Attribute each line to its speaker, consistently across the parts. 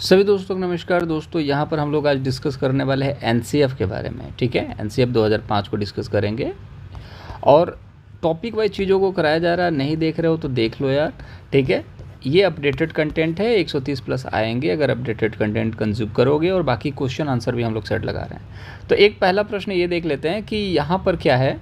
Speaker 1: सभी दोस्तों को नमस्कार। दोस्तों यहाँ पर हम लोग आज डिस्कस करने वाले हैं एनसीएफ के बारे में। ठीक है, एनसीएफ 2005 को डिस्कस करेंगे और टॉपिक वाइज चीज़ों को कराया जा रहा है। नहीं देख रहे हो तो देख लो यार। ठीक है, ये अपडेटेड कंटेंट है, 130 प्लस आएंगे अगर अपडेटेड कंटेंट कंज्यूम करोगे, और बाकी क्वेश्चन आंसर भी हम लोग सेट लगा रहे हैं। तो एक पहला प्रश्न ये देख लेते हैं कि यहाँ पर क्या है।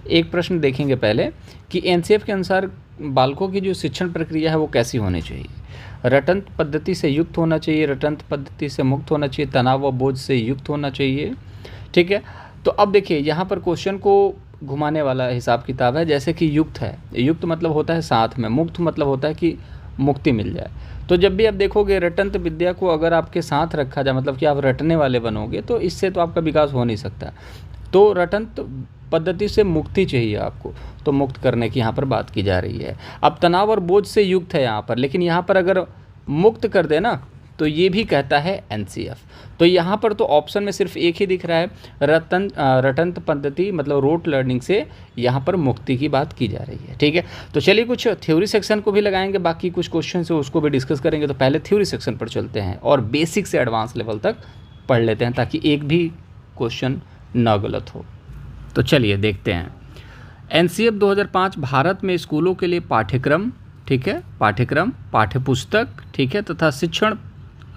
Speaker 1: एक प्रश्न देखेंगे पहले कि एनसीएफ के अनुसार बालकों की जो शिक्षण प्रक्रिया है वो कैसी होनी चाहिए। रटंत पद्धति से युक्त होना चाहिए, रटंत पद्धति से मुक्त होना चाहिए, तनाव व बोझ से युक्त होना चाहिए। ठीक है, तो अब देखिए यहाँ पर क्वेश्चन को घुमाने वाला हिसाब किताब है। जैसे कि युक्त है, युक्त मतलब होता है साथ में, मुक्त मतलब होता है कि मुक्ति मिल जाए। तो जब भी आप देखोगे रटंत विद्या को अगर आपके साथ रखा जाए, मतलब कि आप रटने वाले बनोगे, तो इससे तो आपका विकास हो नहीं सकता। तो रटंत पद्धति से मुक्ति चाहिए आपको, तो मुक्त करने की यहाँ पर बात की जा रही है। अब तनाव और बोझ से युक्त है यहाँ पर, लेकिन यहाँ पर अगर मुक्त कर देना तो ये भी कहता है एनसीएफ। तो यहाँ पर तो ऑप्शन में सिर्फ एक ही दिख रहा है, रटंत पद्धति मतलब रोट लर्निंग से यहाँ पर मुक्ति की बात की जा रही है। ठीक है, तो चलिए कुछ थ्योरी सेक्शन को भी लगाएंगे, बाकी कुछ क्वेश्चन है उसको भी डिस्कस करेंगे। तो पहले थ्योरी सेक्शन पर चलते हैं और बेसिक से एडवांस लेवल तक पढ़ लेते हैं, ताकि एक भी क्वेश्चन ना गलत हो। तो चलिए देखते हैं। एनसीएफ 2005 भारत में स्कूलों के लिए पाठ्यक्रम, ठीक है, पाठ्यक्रम, पाठ्यपुस्तक, ठीक है, तथा शिक्षण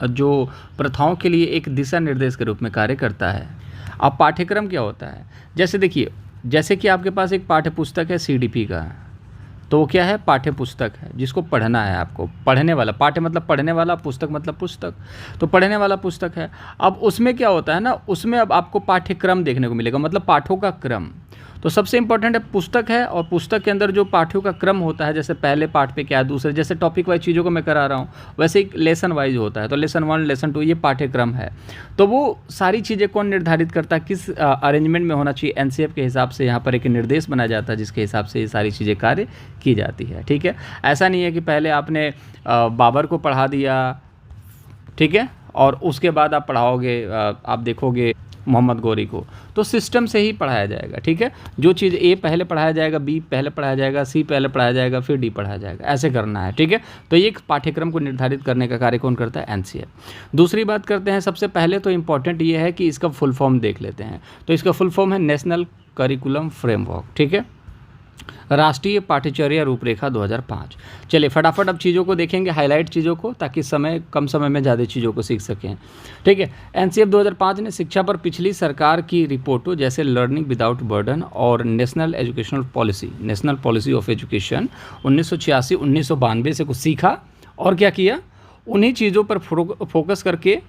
Speaker 1: जो प्रथाओं के लिए एक दिशा निर्देश के रूप में कार्य करता है। अब पाठ्यक्रम क्या होता है, जैसे देखिए, जैसे कि आपके पास एक पाठ्यपुस्तक है सीडीपी का, तो वो क्या है, पाठ्यपुस्तक है जिसको पढ़ना है आपको। पढ़ने वाला, पाठ्य मतलब पढ़ने वाला, पुस्तक मतलब पुस्तक, तो पढ़ने वाला पुस्तक है। अब उसमें क्या होता है ना, उसमें अब आपको पाठ्यक्रम देखने को मिलेगा, मतलब पाठों का क्रम। तो सबसे इंपॉर्टेंट है पुस्तक है, और पुस्तक के अंदर जो पाठों का क्रम होता है, जैसे पहले पाठ पे क्या है, दूसरे, जैसे टॉपिक वाइज चीज़ों को मैं करा रहा हूँ वैसे एक लेसन वाइज होता है। तो लेसन 1, लेसन 2 ये पाठ्यक्रम है। तो वो सारी चीज़ें कौन निर्धारित करता है, किस अरेंजमेंट में होना चाहिए, एनसीएफ के हिसाब से यहाँ पर एक निर्देश बनाया जाता है जिसके हिसाब से ये सारी चीज़ें कार्य की जाती है। ठीक है, ऐसा नहीं है कि पहले आपने बाबर को पढ़ा दिया, ठीक है, और उसके बाद आप पढ़ाओगे, आप देखोगे मोहम्मद गौरी को, तो सिस्टम से ही पढ़ाया जाएगा। ठीक है, जो चीज़ ए पहले पढ़ाया जाएगा, बी पहले पढ़ाया जाएगा, सी पहले पढ़ाया जाएगा, फिर डी पढ़ाया जाएगा, ऐसे करना है। ठीक है, तो ये पाठ्यक्रम को निर्धारित करने का कार्य कौन करता है, एनसीएफ। दूसरी बात करते हैं, सबसे पहले तो इम्पॉर्टेंट ये है कि इसका फुल फॉर्म देख लेते हैं। तो इसका फुल फॉर्म है नेशनल करिकुलम फ्रेमवर्क, ठीक है, राष्ट्रीय पाठ्यचर्या रूपरेखा 2005। चलिए फटाफट अब चीज़ों को देखेंगे, हाईलाइट चीज़ों को, ताकि कम समय में ज़्यादा चीज़ों को सीख सकें। ठीक है, एनसीएफ 2005 ने शिक्षा पर पिछली सरकार की रिपोर्टों जैसे लर्निंग विदाउट बर्डन और national educational policy, national policy of education 1986-1992 से कुछ सीखा, और क्या किया, उन्हीं चीज़ों पर फोकस करके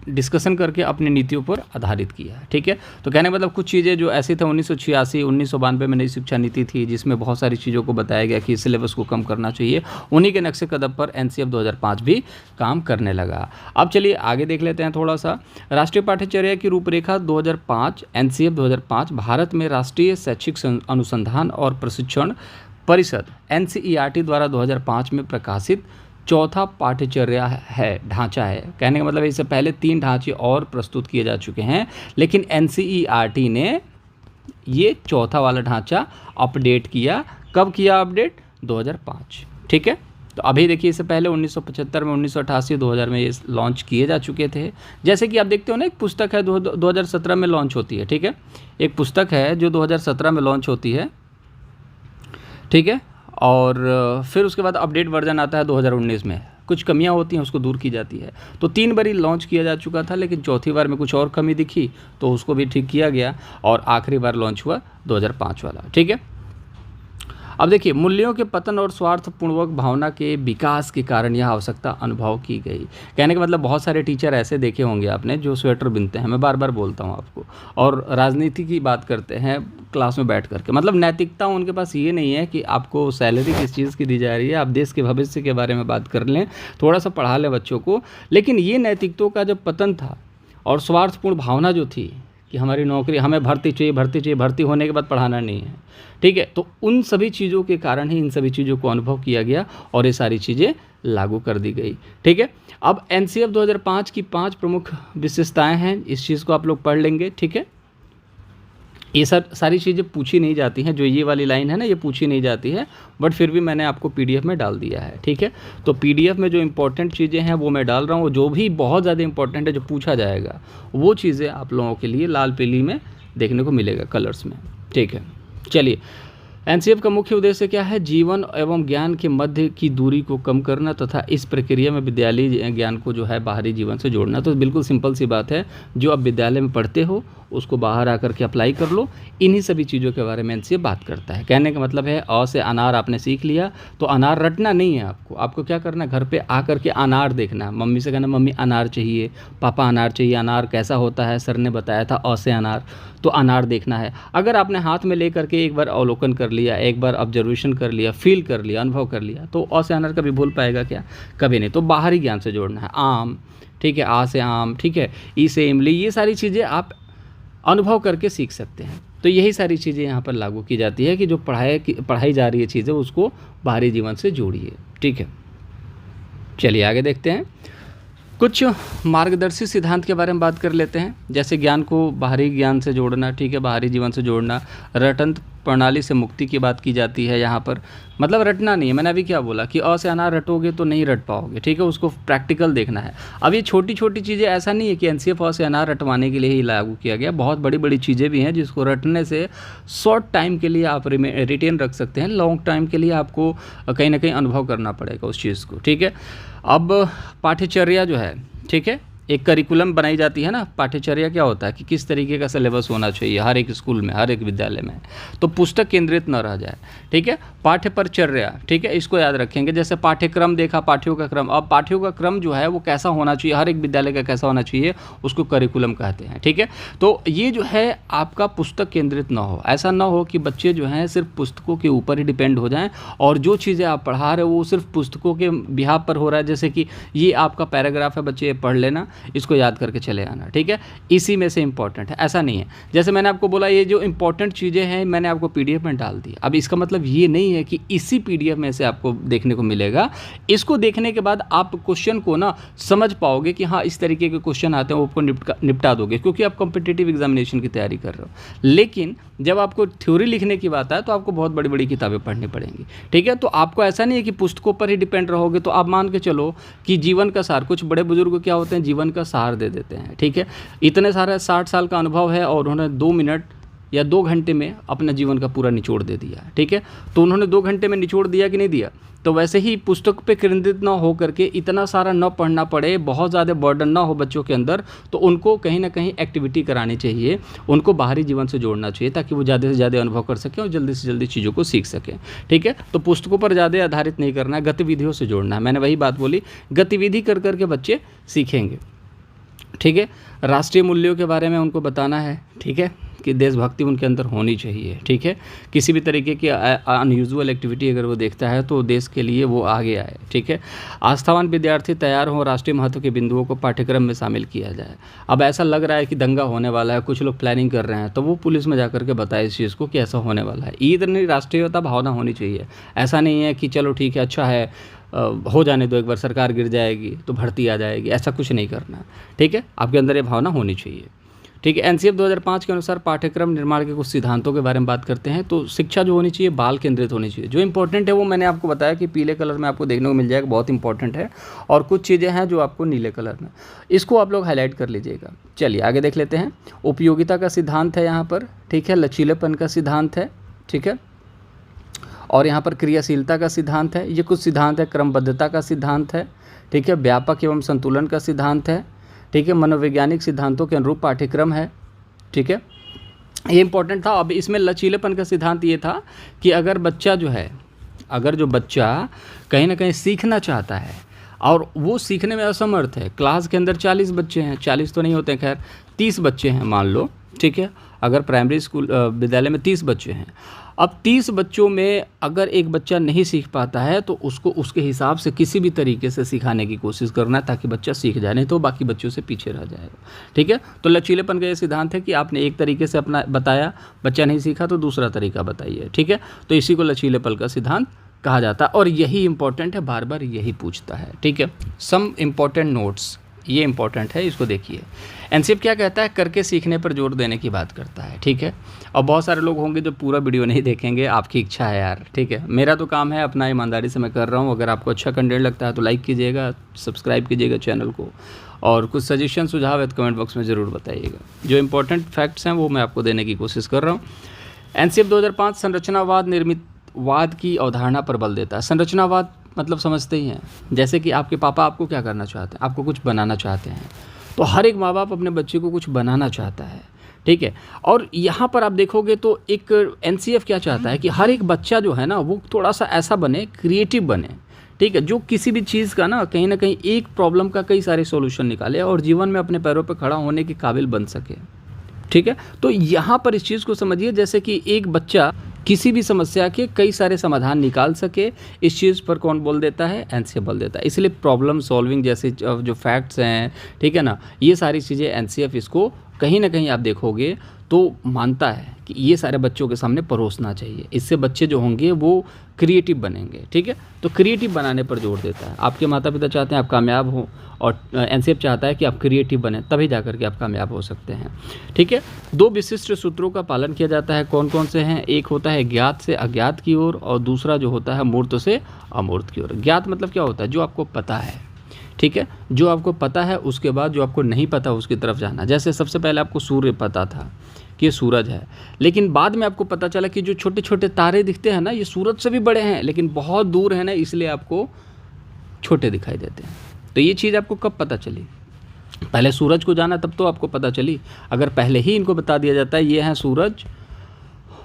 Speaker 1: डिस्कशन करके अपनी नीतियों पर आधारित किया। ठीक है, तो कहने का मतलब कुछ चीज़ें जो ऐसी थे 1986-1992 में नई शिक्षा नीति थी, जिसमें बहुत सारी चीज़ों को बताया गया कि सिलेबस को कम करना चाहिए, उन्हीं के नक्शे कदम पर एनसीएफ 2005 भी काम करने लगा। अब चलिए आगे देख लेते हैं थोड़ा सा। राष्ट्रीय पाठ्यचर्या की रूपरेखा 2005, एनसीएफ 2005 भारत में राष्ट्रीय शैक्षिक अनुसंधान और प्रशिक्षण परिषद एनसीईआरटी द्वारा 2005 में प्रकाशित चौथा पाठ्यचर्या है, ढांचा है। कहने का मतलब इससे पहले 3 ढांचे और प्रस्तुत किए जा चुके हैं, लेकिन एनसीईआरटी ने ये चौथा वाला ढांचा अपडेट किया। कब किया अपडेट, 2005। ठीक है, तो अभी देखिए इससे पहले 1975 में, 1988, 2000 में ये लॉन्च किए जा चुके थे। जैसे कि आप देखते हो ना, एक पुस्तक है 2017 में लॉन्च होती है। ठीक है, एक पुस्तक है जो 2017 में लॉन्च होती है। ठीक है, और फिर उसके बाद अपडेट वर्जन आता है 2019 में, कुछ कमियां होती हैं उसको दूर की जाती है। तो 3 बार लॉन्च किया जा चुका था, लेकिन चौथी बार में कुछ और कमी दिखी तो उसको भी ठीक किया गया, और आखिरी बार लॉन्च हुआ 2005 वाला। ठीक है, अब देखिए, मूल्यों के पतन और स्वार्थपूर्वक भावना के विकास के कारण यह आवश्यकता अनुभव की गई। कहने का मतलब बहुत सारे टीचर ऐसे देखे होंगे आपने जो स्वेटर बुनते हैं, मैं बार बार बोलता हूँ आपको, और राजनीति की बात करते हैं क्लास में बैठ करके। मतलब नैतिकता उनके पास ये नहीं है कि आपको सैलरी किस चीज़ की दी जा रही है, आप देश के भविष्य के बारे में बात कर लें, थोड़ा सा पढ़ा लें बच्चों को। लेकिन ये नैतिकताओं का जब पतन था और स्वार्थपूर्ण भावना जो थी कि हमारी नौकरी, हमें भर्ती चाहिए, भर्ती चाहिए, भर्ती होने के बाद पढ़ाना नहीं है। ठीक है, तो उन सभी चीज़ों के कारण ही इन सभी चीज़ों को अनुभव किया गया और ये सारी चीज़ें लागू कर दी गई। ठीक है, अब एनसीएफ 2005 की 5 प्रमुख विशेषताएं हैं, इस चीज़ को आप लोग पढ़ लेंगे। ठीक है, ये सारी चीज़ें पूछी नहीं जाती हैं, जो ये वाली लाइन है ना, ये पूछी नहीं जाती है, बट फिर भी मैंने आपको पीडीएफ में डाल दिया है, ठीक है। तो पीडीएफ में जो इंपॉर्टेंट चीज़ें हैं वो मैं डाल रहा हूँ, जो भी बहुत ज़्यादा इंपॉर्टेंट है, जो पूछा जाएगा, वो चीज़ें आप लोगों के लिए लाल पीली में देखने को मिलेगा, कलर्स में, ठीक है। चलिए, एनसीएफ का मुख्य उद्देश्य क्या है? जीवन एवं ज्ञान के मध्य की दूरी को कम करना तथा इस प्रक्रिया में विद्यालयी ज्ञान को जो है बाहरी जीवन से जोड़ना। तो बिल्कुल सिंपल सी बात है, जो आप विद्यालय में पढ़ते हो उसको बाहर आकर के अप्लाई कर लो। इन्हीं सभी चीज़ों के बारे में एनसीएफ बात करता है। कहने का मतलब है, अ से अनार आपने सीख लिया, तो अनार रटना नहीं है आपको क्या करना है, घर पे आकर के अनार देखना है। मम्मी से कहना, मम्मी अनार चाहिए, पापा अनार चाहिए, अनार कैसा होता है, सर ने बताया था अ से अनार, तो अनार देखना है। अगर आपने हाथ में ले करके एक बार अवलोकन कर लिया, एक बार ऑब्जर्वेशन कर लिया, फील कर लिया, अनुभव कर लिया, तो अ से अनार कभी भूल पाएगा क्या? कभी नहीं। तो बाहरी ज्ञान से जोड़ना है। आम, ठीक है, आ से आम, ठीक है, ई से इमली, ये सारी चीज़ें आप अनुभव करके सीख सकते हैं। तो यही सारी चीज़ें यहाँ पर लागू की जाती है कि जो पढ़ाई जा रही है चीज़ें, उसको बाहरी जीवन से जोड़िए, ठीक है। चलिए आगे देखते हैं। कुछ मार्गदर्शी सिद्धांत के बारे में बात कर लेते हैं। जैसे ज्ञान को बाहरी ज्ञान से जोड़ना, ठीक है, बाहरी जीवन से जोड़ना, रटन प्रणाली से मुक्ति की बात की जाती है यहाँ पर। मतलब रटना नहीं है, मैंने अभी क्या बोला कि अ से अनार रटोगे तो नहीं रट पाओगे, ठीक है, उसको प्रैक्टिकल देखना है। अब ये छोटी छोटी चीज़ें, ऐसा नहीं है कि एनसीएफ अ से अनार रटवाने के लिए ही लागू किया गया, बहुत बड़ी बड़ी चीज़ें भी हैं जिसको रटने से शॉर्ट टाइम के लिए आप रिटेन रख सकते हैं, लॉन्ग टाइम के लिए आपको कहीं ना कहीं अनुभव करना पड़ेगा उस चीज़ को, ठीक है। अब पाठ्यचर्या जो है, ठीक है, एक करिकुलम बनाई जाती है ना। पाठ्यचर्या क्या होता है कि किस तरीके का सिलेबस होना चाहिए हर एक स्कूल में, हर एक विद्यालय में, तो पुस्तक केंद्रित न रह जाए, ठीक है। पाठ्य परचर्या, ठीक है, इसको याद रखेंगे। जैसे पाठ्यक्रम देखा, पाठ्यों का क्रम, अब पाठ्यों का क्रम जो है वो कैसा होना चाहिए, हर एक विद्यालय का कैसा होना चाहिए, उसको करिकुलम कहते हैं, ठीक है। तो ये जो है आपका पुस्तक केंद्रित ना हो, ऐसा ना हो कि बच्चे जो हैं सिर्फ पुस्तकों के ऊपर ही डिपेंड हो जाएँ और जो चीज़ें आप पढ़ा रहे हो वो सिर्फ पुस्तकों के बिहाफ पर हो रहा है। जैसे कि ये आपका पैराग्राफ है, बच्चे ये पढ़ लेना, इसको याद करके चले आना, ठीक है, इसी में से इंपॉर्टेंट है, ऐसा नहीं है। जैसे मैंने आपको बोला, ये जो इंपॉर्टेंट चीज़ें हैं मैंने आपको पीडीएफ में डाल दी। अब इसका मतलब ये नहीं है कि इसी पीडीएफ में से आपको देखने को मिलेगा। इसको देखने के बाद आप क्वेश्चन को ना समझ पाओगे कि हाँ इस तरीके के क्वेश्चन आते हैं, वो आपको निपटा दोगे, क्योंकि आप कॉम्पिटिटिव एग्जामिनेशन की तैयारी कर रहे हो। लेकिन जब आपको थ्योरी लिखने की बात है तो आपको बहुत बड़ी बड़ी किताबें पढ़नी पड़ेंगी, ठीक है। तो आपको ऐसा नहीं है कि पुस्तकों पर ही डिपेंड रहोगे। तो आप मान के चलो कि जीवन का सार, कुछ बड़े बुजुर्ग क्या होते हैं, जीवन का सार दे देते हैं, ठीक है। इतने सारे 60 साल का अनुभव है और उन्होंने 2 मिनट या 2 घंटे में अपना जीवन का पूरा निचोड़ दे दिया, ठीक है। तो उन्होंने 2 घंटे में निचोड़ दिया कि नहीं दिया? तो वैसे ही पुस्तक पे केंद्रित ना हो करके इतना सारा न पढ़ना पड़े, बहुत ज़्यादा बर्डन ना हो बच्चों के अंदर, तो उनको कहीं ना कहीं एक्टिविटी करानी चाहिए, उनको बाहरी जीवन से जोड़ना चाहिए ताकि वो ज़्यादा से ज़्यादा अनुभव कर सकें और जल्दी से जल्दी चीज़ों को सीख सकें, ठीक है। तो पुस्तकों पर ज़्यादा आधारित नहीं करना है, गतिविधियों से जोड़ना है। मैंने वही बात बोली, गतिविधि कर करके बच्चे सीखेंगे, ठीक है। राष्ट्रीय मूल्यों के बारे में उनको बताना है, ठीक है, कि देशभक्ति उनके अंदर होनी चाहिए, ठीक है। किसी भी तरीके की अनयूजुअल एक्टिविटी अगर वो देखता है तो देश के लिए वो आगे आए, ठीक है। आस्थावान विद्यार्थी तैयार हों, राष्ट्रीय महत्व के बिंदुओं को पाठ्यक्रम में शामिल किया जाए। अब ऐसा लग रहा है कि दंगा होने वाला है, कुछ लोग प्लानिंग कर रहे हैं, तो वो पुलिस में जाकर के बताए इस चीज़ को कि ऐसा होने वाला है। इतनी राष्ट्रीयता भावना होनी चाहिए। ऐसा नहीं है कि चलो ठीक है, अच्छा है, हो जाने दो, एक बार सरकार गिर जाएगी तो भर्ती आ जाएगी, ऐसा कुछ नहीं करना, ठीक है। आपके अंदर ये भावना होनी चाहिए, ठीक है। एनसीएफ 2005 के अनुसार पाठ्यक्रम निर्माण के कुछ सिद्धांतों के बारे में बात करते हैं। तो शिक्षा जो होनी चाहिए बाल केंद्रित होनी चाहिए। जो इंपॉर्टेंट है वो मैंने आपको बताया कि पीले कलर में आपको देखने को मिल जाएगा, बहुत इंपॉर्टेंट है, और कुछ चीज़ें हैं जो आपको नीले कलर में, इसको आप लोग हाईलाइट कर लीजिएगा। चलिए आगे देख लेते हैं। उपयोगिता का सिद्धांत है यहाँ पर, ठीक है, लचीलेपन का सिद्धांत है, ठीक है, और यहाँ पर क्रियाशीलता का सिद्धांत है। ये कुछ सिद्धांत है। क्रमबद्धता का सिद्धांत है, ठीक है, व्यापक एवं संतुलन का सिद्धांत है, ठीक है, मनोवैज्ञानिक सिद्धांतों के अनुरूप पाठ्यक्रम है, ठीक है, ये इंपॉर्टेंट था। अब इसमें लचीलेपन का सिद्धांत ये था कि अगर बच्चा जो है, अगर जो बच्चा कहीं ना कहीं सीखना चाहता है और वो सीखने में असमर्थ है, क्लास के अंदर 40 बच्चे हैं, 40 तो नहीं होते हैं, खैर 30 बच्चे हैं मान लो, ठीक है, अगर प्राइमरी स्कूल विद्यालय में 30 बच्चे हैं, अब 30 बच्चों में अगर एक बच्चा नहीं सीख पाता है तो उसको उसके हिसाब से किसी भी तरीके से सिखाने की कोशिश करना है ताकि बच्चा सीख जाए, नहीं तो बाकी बच्चों से पीछे रह जाएगा, ठीक है। तो लचीलेपन का ये सिद्धांत है कि आपने एक तरीके से अपना बताया, बच्चा नहीं सीखा तो दूसरा तरीका बताइए, ठीक है। तो इसी को लचीलेपन का सिद्धांत कहा जाता है और यही इंपॉर्टेंट है, बार बार यही पूछता है, ठीक है। सम इम्पॉर्टेंट नोट्स, ये इंपॉर्टेंट है, इसको देखिए। एनसीएफ क्या कहता है, करके सीखने पर जोर देने की बात करता है, ठीक है। और बहुत सारे लोग होंगे जो पूरा वीडियो नहीं देखेंगे, आपकी इच्छा है यार, ठीक है। मेरा तो काम है, अपना ईमानदारी से मैं कर रहा हूँ। अगर आपको अच्छा कंटेंट लगता है तो लाइक कीजिएगा, सब्सक्राइब कीजिएगा चैनल को, और कुछ सजेशन सुझाव है तो कमेंट बॉक्स में ज़रूर बताइएगा। जो इंपॉर्टेंट फैक्ट्स हैं वो मैं आपको देने की कोशिश कर रहा हूँ। एनसीएफ 2005 संरचनावाद निर्मितवाद की अवधारणा पर बल देता है। संरचनावाद मतलब समझते ही हैं, जैसे कि आपके पापा आपको क्या करना चाहते हैं, आपको कुछ बनाना चाहते हैं, तो हर एक माँ बाप अपने बच्चे को कुछ बनाना चाहता है, ठीक है। और यहाँ पर आप देखोगे तो एक एनसीएफ क्या चाहता है कि हर एक बच्चा जो है ना वो थोड़ा सा ऐसा बने, क्रिएटिव बने, ठीक है, जो किसी भी चीज़ का ना कहीं एक प्रॉब्लम का कई सारे सॉल्यूशन निकाले और जीवन में अपने पैरों पर खड़ा होने के काबिल बन सके, ठीक है। तो यहाँ पर इस चीज़ को समझिए, जैसे कि एक बच्चा किसी भी समस्या के कई सारे समाधान निकाल सके, इस चीज़ पर कौन बोल देता है, एनसीएफ बोल देता है। इसलिए प्रॉब्लम सॉल्विंग जैसे जो फैक्ट्स हैं, ठीक है ना, ये सारी चीज़ें एनसीएफ इसको कहीं ना कहीं आप देखोगे तो मानता है कि ये सारे बच्चों के सामने परोसना चाहिए। इससे बच्चे जो होंगे वो क्रिएटिव बनेंगे, ठीक है। तो क्रिएटिव बनाने पर जोर देता है। आपके माता पिता चाहते हैं आप कामयाब हो, और एनसीएफ चाहता है कि आप क्रिएटिव बने, तभी जाकर के आप कामयाब हो सकते हैं, ठीक है। 2 विशिष्ट सूत्रों का पालन किया जाता है। कौन कौन से हैं? एक होता है ज्ञात से अज्ञात की ओर, और दूसरा जो होता है मूर्त से अमूर्त की ओर। ज्ञात मतलब क्या होता है? जो आपको पता है, ठीक है। जो आपको पता है उसके बाद जो आपको नहीं पता उसकी तरफ जाना। जैसे सबसे पहले आपको सूर्य पता था कि ये सूरज है, लेकिन बाद में आपको पता चला कि जो छोटे छोटे तारे दिखते हैं ना, ये सूरज से भी बड़े हैं लेकिन बहुत दूर है ना, इसलिए आपको छोटे दिखाई देते हैं। तो ये चीज़ आपको कब पता चली? पहले सूरज को जाना तब तो आपको पता चली। अगर पहले ही इनको बता दिया जाता है ये है सूरज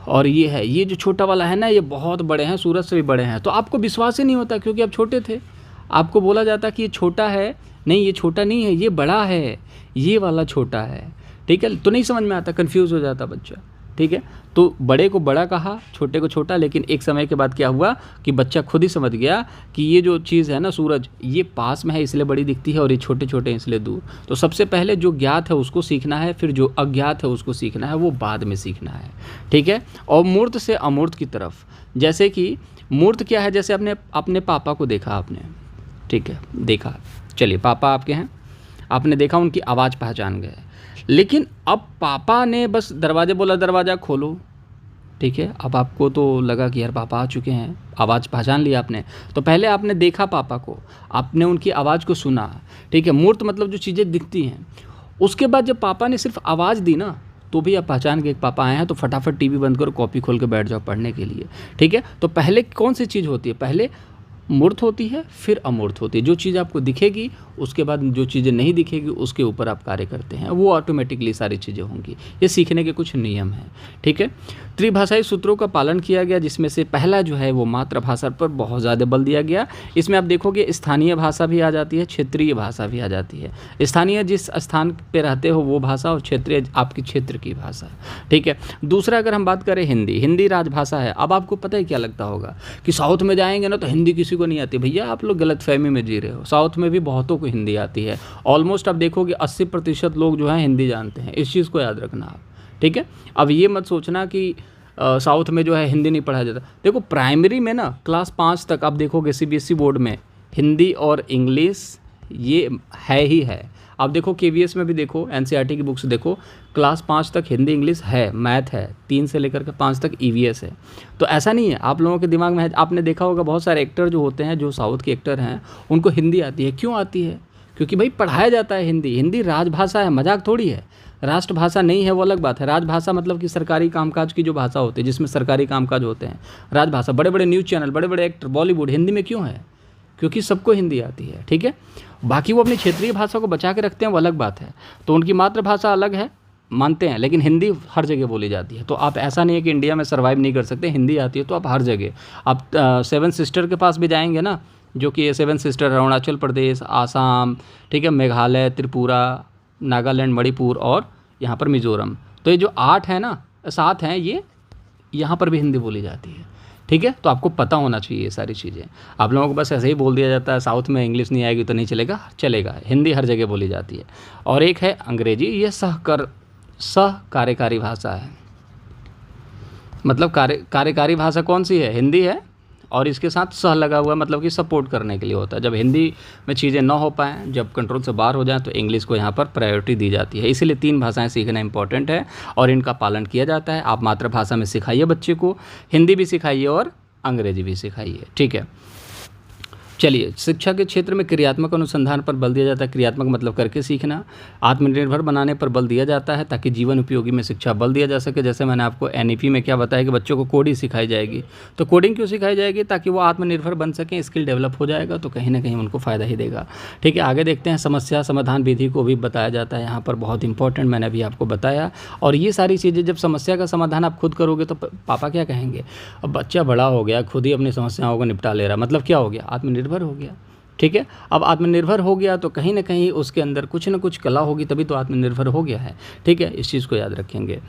Speaker 1: और ये है, ये जो छोटा वाला है ना ये बहुत बड़े हैं, सूरज से भी बड़े हैं, तो आपको विश्वास ही नहीं होता क्योंकि आप छोटे थे। आपको बोला जाता कि ये छोटा है, नहीं ये छोटा नहीं है, ये बड़ा है, ये वाला छोटा है, ठीक है। तो नहीं समझ में आता, कंफ्यूज हो जाता बच्चा, ठीक है। तो बड़े को बड़ा कहा, छोटे को छोटा, लेकिन एक समय के बाद क्या हुआ कि बच्चा खुद ही समझ गया कि ये जो चीज़ है ना सूरज, ये पास में है इसलिए बड़ी दिखती है और ये छोटे छोटे हैं इसलिए दूर। तो सबसे पहले जो ज्ञात है उसको सीखना है, फिर जो अज्ञात है उसको सीखना है, वो बाद में सीखना है, ठीक है। और मूर्त से अमूर्त की तरफ, जैसे कि मूर्त क्या है, जैसे आपने अपने पापा को देखा आपने, ठीक है, देखा, चलिए पापा आपके हैं, आपने देखा, उनकी आवाज़ पहचान गए, लेकिन अब पापा ने बस दरवाजे बोला दरवाज़ा खोलो, ठीक है। अब आपको तो लगा कि यार पापा आ चुके हैं, आवाज़ पहचान लिया आपने। तो पहले आपने देखा पापा को, आपने उनकी आवाज़ को सुना, ठीक है। मूर्त मतलब जो चीज़ें दिखती हैं। उसके बाद जब पापा ने सिर्फ आवाज़ दी ना, तो भी आप पहचान के पापा आए हैं, तो फटाफट टीवी बंद करो, कॉपी खोल के बैठ जाओ पढ़ने के लिए, ठीक है। तो पहले कौन सी चीज़ होती है? पहले मूर्त होती है, फिर अमूर्त होती है। जो चीज़ आपको दिखेगी उसके बाद जो चीज़ें नहीं दिखेगी उसके ऊपर आप कार्य करते हैं, वो ऑटोमेटिकली सारी चीज़ें होंगी। ये सीखने के कुछ नियम हैं, ठीक है। त्रिभाषाई सूत्रों का पालन किया गया, जिसमें से पहला जो है वो मातृभाषा पर बहुत ज़्यादा बल दिया गया। इसमें आप देखोगे स्थानीय भाषा भी आ जाती है, क्षेत्रीय भाषा भी आ जाती है। स्थानीय जिस स्थान पे रहते हो वो भाषा, और क्षेत्रीय आपके क्षेत्र की भाषा, ठीक है। दूसरा अगर हम बात करें हिंदी, हिंदी राजभाषा है। अब आपको पता है क्या लगता होगा कि साउथ में जाएंगे ना तो हिंदी किसी को नहीं आती। भैया आप लोग गलतफहमी में जी रहे हो, साउथ में भी बहुतों को हिंदी आती है। ऑलमोस्ट आप देखोगे 80% लोग जो हैं हिंदी जानते हैं, इस चीज़ को याद रखना आप, ठीक है। अब ये मत सोचना कि साउथ में जो है हिंदी नहीं पढ़ाया जाता। देखो प्राइमरी में ना क्लास 5 तक आप देखोगे सीबीएसई बोर्ड में हिंदी और इंग्लिश ये है ही है। आप देखो केवीएस में भी देखो, एनसीईआरटी की बुक्स देखो, क्लास 5 तक हिंदी इंग्लिश है, मैथ है, 3 से लेकर के 5 तक ईवीएस है। तो ऐसा नहीं है आप लोगों के दिमाग में है। आपने देखा होगा बहुत सारे एक्टर जो होते हैं, जो साउथ के एक्टर हैं, उनको हिंदी आती है। क्यों आती है? क्योंकि भाई पढ़ाया जाता है हिंदी। हिंदी राजभाषा है, मजाक थोड़ी है। राष्ट्रभाषा नहीं है वो अलग बात है। राजभाषा मतलब कि सरकारी कामकाज की जो भाषा होती है, जिसमें सरकारी कामकाज होते हैं, राजभाषा। बड़े बड़े न्यूज़ चैनल, बड़े बड़े एक्टर, बॉलीवुड हिंदी में क्यों है? क्योंकि सबको हिंदी आती है, ठीक है। बाकी वो अपनी क्षेत्रीय भाषा को बचा के रखते हैं, वो अलग बात है। तो उनकी मातृभाषा अलग है, मानते हैं, लेकिन हिंदी हर जगह बोली जाती है। तो आप ऐसा नहीं है कि इंडिया में सर्वाइव नहीं कर सकते, हिंदी आती है तो आप हर जगह। आप 7 सिस्टर के पास भी जाएंगे ना, जो कि ये 7 सिस्टर है, अरुणाचल प्रदेश, आसाम, ठीक है, मेघालय, त्रिपुरा, नागालैंड, मणिपुर और यहाँ पर मिज़ोरम। तो ये जो 8 है ना, 7 हैं, ये यहाँ पर भी हिंदी बोली जाती है, ठीक है। तो आपको पता होना चाहिए ये सारी चीज़ें। आप लोगों को बस ऐसे ही बोल दिया जाता है साउथ में इंग्लिश नहीं आएगी तो नहीं चलेगा, चलेगा। हिंदी हर जगह बोली जाती है। और एक है अंग्रेजी, ये सहकार्यकारी भाषा है। मतलब कार्यकारी भाषा कौन सी है? हिंदी है और इसके साथ सह लगा हुआ मतलब कि सपोर्ट करने के लिए होता है। जब हिंदी में चीज़ें ना हो पाएँ, जब कंट्रोल से बाहर हो जाए, तो इंग्लिश को यहाँ पर प्रायोरिटी दी जाती है। इसीलिए 3 भाषाएं सीखना इंपॉर्टेंट है और इनका पालन किया जाता है। आप मातृभाषा में सिखाइए बच्चे को, हिंदी भी सिखाइए और अंग्रेजी भी सिखाइए, ठीक है। चलिए, शिक्षा के क्षेत्र में क्रियात्मक अनुसंधान पर बल दिया जाता है। क्रियात्मक मतलब करके सीखना। आत्मनिर्भर बनाने पर बल दिया जाता है ताकि जीवन उपयोगी में शिक्षा बल दिया जा सके। जैसे मैंने आपको एनईपी में क्या बताया कि बच्चों को कोडिंग सिखाई जाएगी। तो कोडिंग क्यों सिखाई जाएगी? ताकि वो आत्मनिर्भर बन सकें, स्किल डेवलप हो जाएगा, तो कहीं ना कहीं उनको फ़ायदा ही देगा, ठीक है। आगे देखते हैं, समस्या समाधान विधि को भी बताया जाता है यहाँ पर, बहुत इंपॉर्टेंट, मैंने अभी आपको बताया। और ये सारी चीज़ें, जब समस्या का समाधान आप खुद करोगे तो पापा क्या कहेंगे, अब बच्चा बड़ा हो गया, खुद ही अपनी समस्याओं को निपटा ले रहा, मतलब क्या हो गया, आत्मनिर्भर हो गया, ठीक है। अब आत्मनिर्भर हो गया तो कहीं ना कहीं उसके अंदर कुछ ना कुछ कला होगी, तभी तो आत्मनिर्भर हो गया है, ठीक है। इस चीज़ को याद रखेंगे।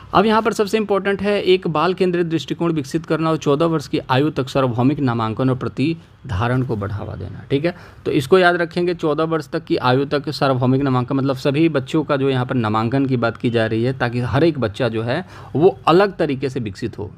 Speaker 1: अब यहाँ पर सबसे इंपॉर्टेंट है एक बाल केंद्रित दृष्टिकोण विकसित करना और 14 वर्ष की आयु तक सार्वभौमिक नामांकन और प्रतिधारण को बढ़ावा देना, ठीक है। तो इसको याद रखेंगे, 14 वर्ष तक की आयु तक सार्वभौमिक नामांकन मतलब सभी बच्चों का जो यहाँ पर नामांकन की बात की जा रही है, ताकि हर एक बच्चा जो है वो अलग तरीके से विकसित हो।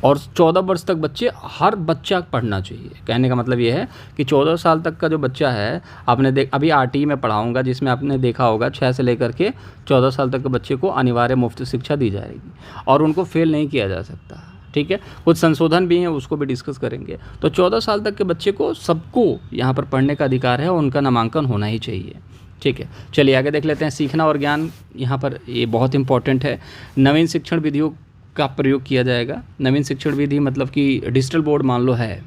Speaker 1: और 14 वर्ष तक हर बच्चा पढ़ना चाहिए। कहने का मतलब ये है कि 14 साल तक का जो बच्चा है, आपने अभी आरटी में पढ़ाऊंगा, जिसमें आपने देखा होगा 6 से लेकर के 14 साल तक के बच्चे को अनिवार्य मुफ्त शिक्षा दी जाएगी और उनको फेल नहीं किया जा सकता, ठीक है। कुछ संशोधन भी हैं, उसको भी डिस्कस करेंगे। तो 14 साल तक के बच्चे को, सबको यहाँ पर पढ़ने का अधिकार है और उनका नामांकन होना ही चाहिए, ठीक है। चलिए आगे देख लेते हैं, सीखना और ज्ञान, यहाँ पर ये बहुत इंपॉर्टेंट है। नवीन शिक्षण विधियों का प्रयोग किया जाएगा। नवीन शिक्षण विधि मतलब कि डिजिटल बोर्ड मान लो है,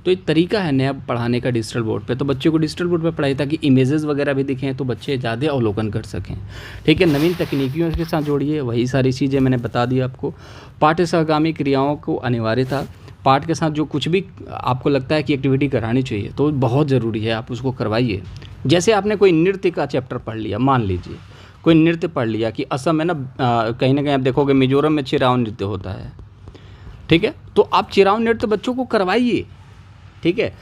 Speaker 1: तो एक तरीका है नया पढ़ाने का डिजिटल बोर्ड पे, तो बच्चों को डिजिटल बोर्ड पे पढ़ाई ताकि इमेजेस वगैरह भी दिखें तो बच्चे ज़्यादा अवलोकन कर सकें, ठीक है। नवीन तकनीकियों के साथ जोड़िए, वही सारी चीज़ें मैंने बता दी आपको। पाठ्य सहगामी क्रियाओं को अनिवार्य था। पाठ के साथ जो कुछ भी आपको लगता है कि एक्टिविटी करानी चाहिए तो बहुत ज़रूरी है, आप उसको करवाइए। जैसे आपने कोई नृत्य का चैप्टर पढ़ लिया, मान लीजिए कोई नृत्य पढ़ लिया कि असम में ना कहीं ना कहीं आप देखोगे मिजोरम में चिराव नृत्य होता है, ठीक है। तो आप चिराव नृत्य बच्चों को करवाइए, ठीक है।